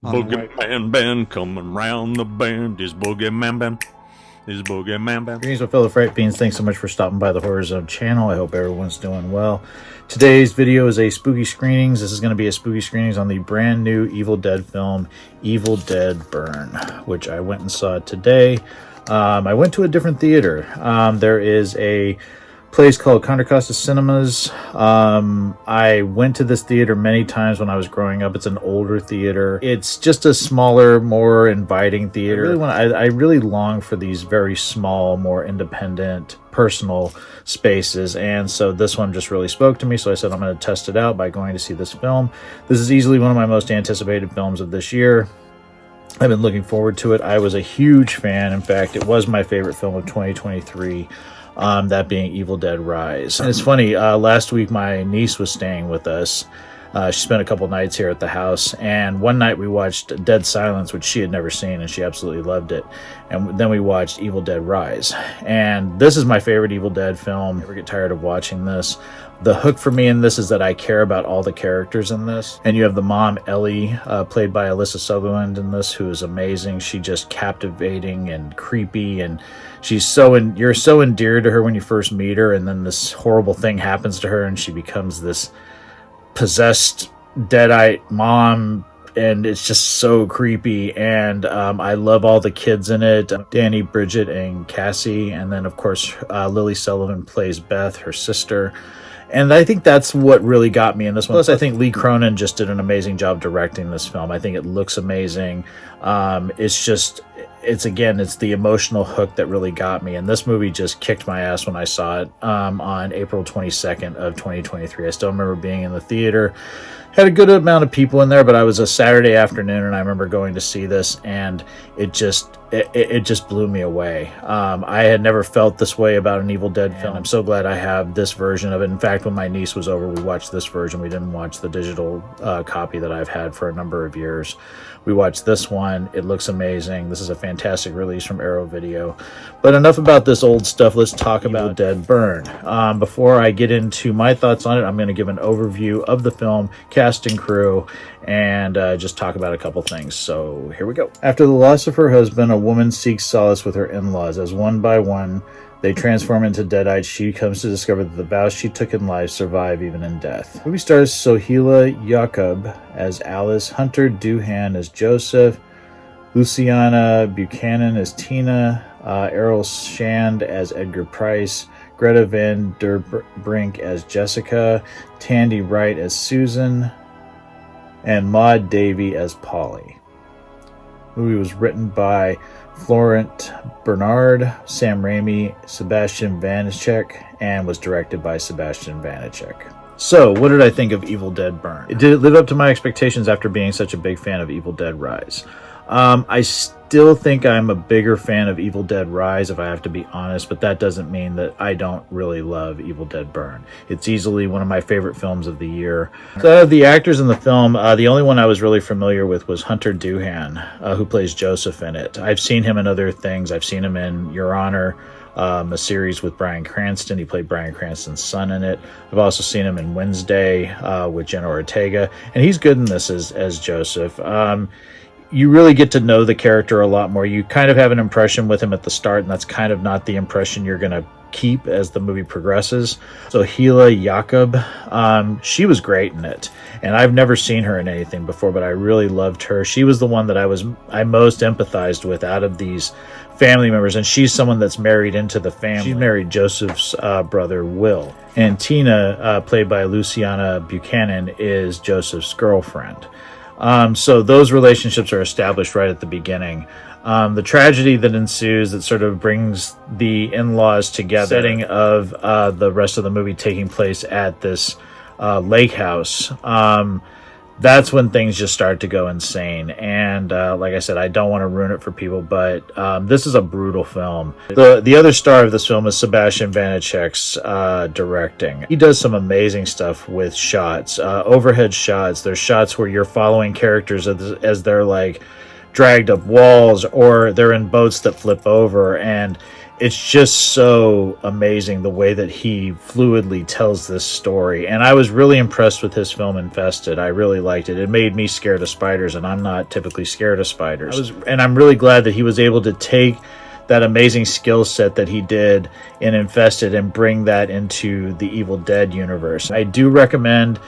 BoogeyMan band coming round the bend. Is BoogeyMan band. Is BoogeyMan band. Greetings, my fellow Fright Fiends. Thanks so much for stopping by the Horror Zone channel. I hope everyone's doing well. Today's video is a spooky screenings. This is going to be a spooky screenings on the brand new Evil Dead film, Evil Dead Burn, which I went and saw today. I went to a different theater. There is a place called Contra Costa Cinemas. I went to this theater many times when I was growing up. It's an older theater. It's just a smaller, more inviting theater. I really long for these very small, more independent, personal spaces, and so this one just really spoke to me. So I said I'm going to test it out by going to see this film. This is easily one of my most anticipated films of this year. I've been looking forward to it. I was a huge fan. In fact, it was my favorite film of 2023. That being Evil Dead Rise. And it's funny, last week my niece was staying with us. She spent a couple nights here at the house, and one night we watched Dead Silence, which she had never seen, and she absolutely loved it. And then we watched Evil Dead Rise. And this is my favorite Evil Dead film. I never get tired of watching this. The hook for me in this is that I care about all the characters in this. And you have the mom, Ellie, played by Alyssa Sutherland in this, who is amazing. She's just captivating and creepy, and she's you're so endeared to her when you first meet her, and then this horrible thing happens to her, and she becomes this possessed, deadite mom, and it's just so creepy. And I love all the kids in it. Danny, Bridget, and Cassie, and then of course Lily Sullivan plays Beth, her sister. And I think that's what really got me in this one. Plus, I think Lee Cronin just did an amazing job directing this film. I think it looks amazing. It's the emotional hook that really got me. And this movie just kicked my ass when I saw it on April 22nd of 2023. I still remember being in the theater. Had a good amount of people in there, but I was a Saturday afternoon, and I remember going to see this, and it just blew me away. I had never felt this way about an Evil Dead film. I'm so glad I have this version of it. In fact, when my niece was over, we watched this version. We didn't watch the digital copy that I've had for a number of years. We watched this one. It looks amazing. This is a fantastic release from Arrow Video. But enough about this old stuff. Let's talk about Evil Dead Burn. Before I get into my thoughts on it, I'm going to give an overview of the film, cast and crew, and just talk about a couple things. So here we go. After the loss of her husband, a woman seeks solace with her in-laws. As one by one they transform into deadites, she comes to discover that the vows she took in life survive even in death. The movie stars Sohila Yaqub as Alice, Hunter Doohan as Joseph, Luciana Buchanan as Tina, Errol Shand as Edgar Price, Greta Van Der Brink as Jessica, Tandy Wright as Susan, and Maud Davey as Polly. The movie was written by Florent Bernard, Sam Raimi, Sebastian Vanacek, and was directed by Sebastian Vanacek. So, what did I think of Evil Dead Burn? Did it live up to my expectations after being such a big fan of Evil Dead Rise? I still think I'm a bigger fan of Evil Dead Rise, if I have to be honest, but that doesn't mean that I don't really love Evil Dead Burn. It's easily one of my favorite films of the year. So, the actors in the film, the only one I was really familiar with was Hunter Doohan, who plays Joseph in it. I've seen him in other things. I've seen him in Your Honor, a series with Bryan Cranston. He played Bryan Cranston's son in it. I've also seen him in Wednesday with Jenna Ortega, and he's good in this as Joseph. You really get to know the character a lot more. You kind of have an impression with him at the start, and that's kind of not the impression you're going to keep as the movie progresses. So Sohila Yaqub, she was great in it, and I've never seen her in anything before, but I really loved her. She was the one that I most empathized with out of these family members, and she's someone that's married into the family. She married Joseph's brother Will, and Tina, played by Luciana Buchanan, is Joseph's girlfriend. So those relationships are established right at the beginning. The tragedy that ensues that sort of brings the in-laws together, setting of the rest of the movie taking place at this lake house, that's when things just start to go insane. And like I said, I don't want to ruin it for people, but this is a brutal film. The other star of this film is Sebastian Vanacek's directing. He does some amazing stuff with shots, overhead shots. There's shots where you're following characters as they're like dragged up walls, or they're in boats that flip over, and it's just so amazing the way that he fluidly tells this story. And I was really impressed with his film Infested. I really liked it. It made me scared of spiders, and I'm not typically scared of spiders. And I'm really glad that he was able to take that amazing skill set that he did in Infested and bring that into the Evil Dead universe. I do recommend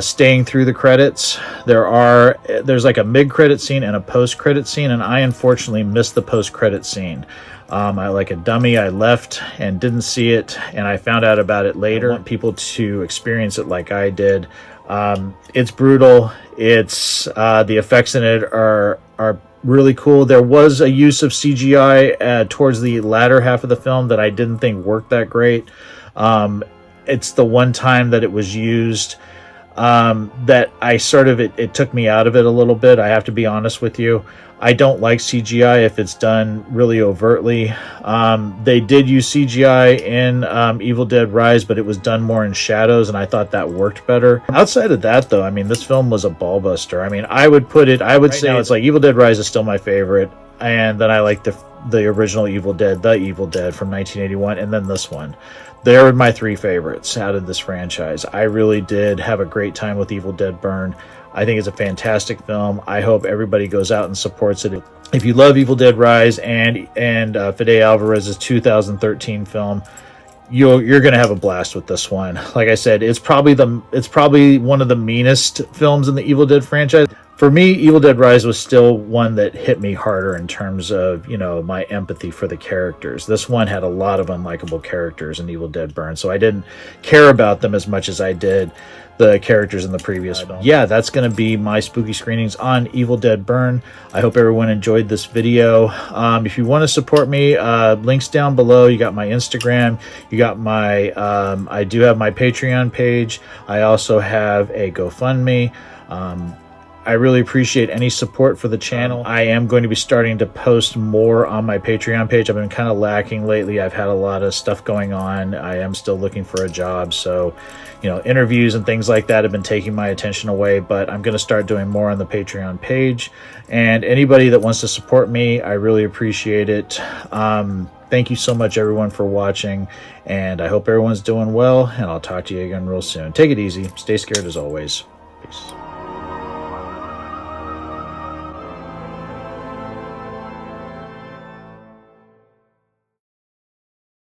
staying through the credits. There's like a mid-credit scene and a post-credit scene, and I unfortunately missed the post-credit scene. I, like a dummy, I left and didn't see it, and I found out about it later. I want people to experience it like I did. It's brutal. It's the effects in it are really cool. There was a use of CGI towards the latter half of the film that I didn't think worked that great. It's the one time that it was used that I sort of, it took me out of it a little bit. I have to be honest with you. I don't like CGI if it's done really overtly. They did use CGI in Evil Dead Rise, but it was done more in shadows, and I thought that worked better. Outside of that, though, I mean, this film was a ballbuster. I mean, I would say now it's like Evil Dead Rise is still my favorite, and then I like the original Evil Dead, The Evil Dead from 1981, and then this one. They're my three favorites out of this franchise. I really did have a great time with Evil Dead Burn. I think it's a fantastic film. I hope everybody goes out and supports it. If you love Evil Dead Rise and Fede Alvarez's 2013 film, you're gonna have a blast with this one. Like I said, it's probably one of the meanest films in the Evil Dead franchise. For me, Evil Dead Rise was still one that hit me harder in terms of, you know, my empathy for the characters. This one had a lot of unlikable characters in Evil Dead Burn, so I didn't care about them as much as I did the characters in the previous film. Yeah, that's going to be my spooky screenings on Evil Dead Burn. I hope everyone enjoyed this video. If you want to support me, links down below. You got my Instagram. You got my, I do have my Patreon page. I also have a GoFundMe. I really appreciate any support for the channel. I am going to be starting to post more on my Patreon page. I've been kind of lacking lately. I've had a lot of stuff going on. I am still looking for a job, so, you know, interviews and things like that have been taking my attention away, but I'm going to start doing more on the Patreon page. And anybody that wants to support me, I really appreciate it. Thank you so much, everyone, for watching, and I hope everyone's doing well, and I'll talk to you again real soon. Take it easy. Stay scared as always. Peace.